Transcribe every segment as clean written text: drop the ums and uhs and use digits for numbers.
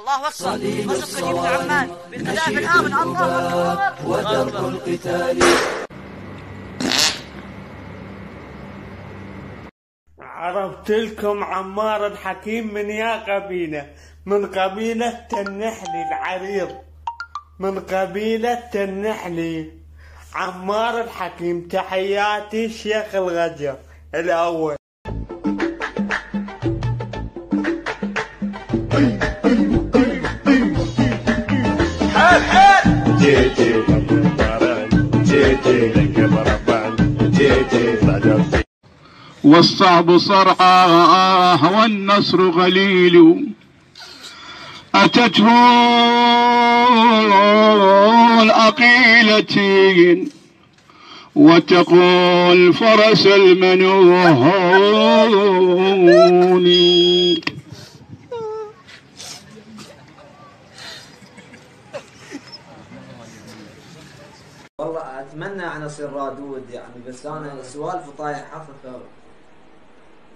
الله أكبر. مسك قديم عمان بالقذائف الآمن. الله أكبر. ودرب القتال. عرفت لكم عمار الحكيم من يا قبيلة؟ من قبيلة النحلي العريض، من قبيلة النحلي. عمار الحكيم. تحياتي الشيخ الغجر الأول. حال حال جيتي جيتي لك مربان جيتي والصعب صرعاه والنصر غليل أتته الأقيلة وتقول فرس المنوهون. والله اتمنى يعني اصير رادود يعني، بس انا سوالف طايح حفظ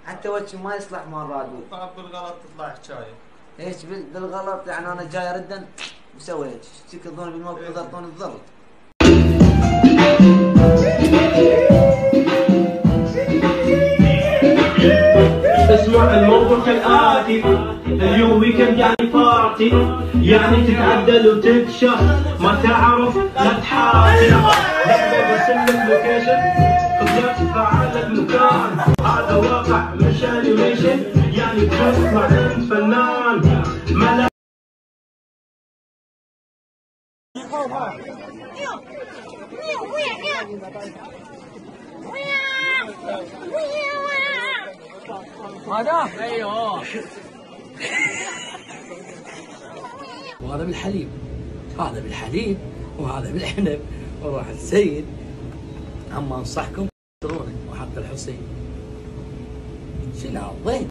حتى وجهي ما يصلح مال رادود. طيب بالغلط تطلع حكايه. ايش بالغلط يعني؟ انا جاي اردا مسوي هيك تكذون بالموت وضرطون الضرط. اسمع الموضوع كالآتي، اليوم ويكند يعني بارتي، يعني تتعدل وتكشف ما تعرف لا تحاتي. لحظة برسلك لوكيشن خذ فعالك مكان، هذا واقع مش انيميشن، يعني تسمع انت فنان ملا. هذا ايوه. وهذا بالحليب، هذا بالحليب وهذا بالعنب. وروح السيد اما انصحكم ترونه وحتى الحسين شيلها وين.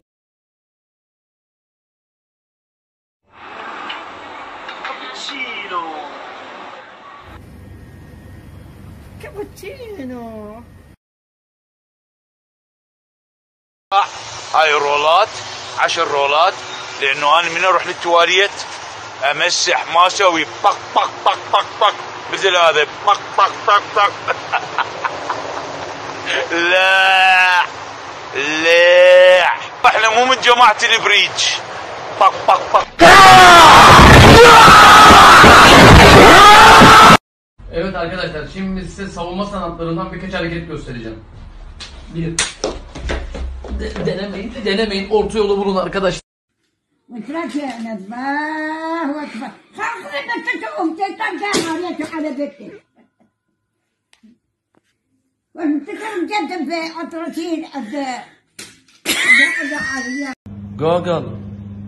كابتشينو. هاي رولات 10 رولات، لانه انا من اروح للتواليت امسح ما اسوي طق طق طق طق طق مثل هذا طق طق طق طق. لا لا احنا مو من جماعة البريج. طق طق طق. Evet arkadaşlar, şimdi size savunma sanatlarından birkaç hareket göstereceğim. 1. Denemeyin, orta yolu bulun arkadaşlar. وترجعنا الله اكبر. خلينا تقوم ترجع على بيتك. وانتكم جدا في اطرتين جوجل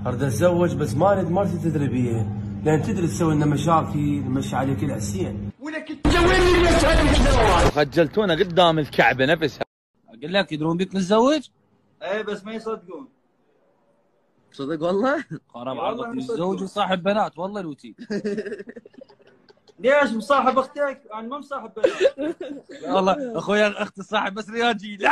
هرد اتزوج بس ما اريد مرتي تدري بيه، لان تدري تسوي لنا مشاكل نمشي عليك العسين. ولك تجوزني بس هذه خجلتونا قدام الكعبه نفسها. اقول لك يدرون بيك نتزوج؟ ايه بس ما يصدقون. صدق والله؟ خرب عرضك متزوج وصاحب بنات والله لوتي. ليش مصاحب اختك؟ انا ما مصاحب بنات. والله اخويا اختي صاحب بس رياجيل.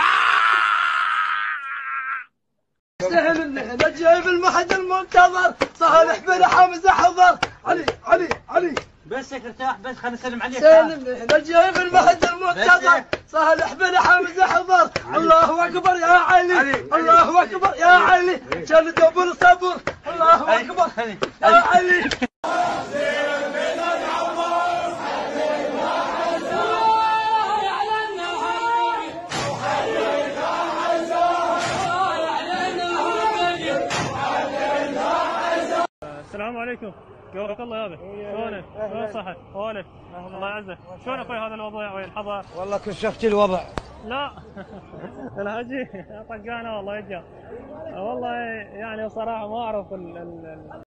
سهل النحل جايب المحد المنتظر، صالح بن حمزه حضر. علي بس ارتاح، بس خلينا نسلم عليك. سهل النحل جايب المحد المنتظر، صالح بن حمزه حضر. الله اكبر يا علي، الله اكبر يا علي، جلد ابو الصبر. الله اكبر يا علي. السلام عليكم. قولك الله يابا. شلونك؟ شلون صحة؟ ولك الله يعزك. شلون اخوي هذا الوضع والحظر؟ والله كشفت الوضع. لا الهجي طقانا والله يجا. والله يعني صراحة ما اعرف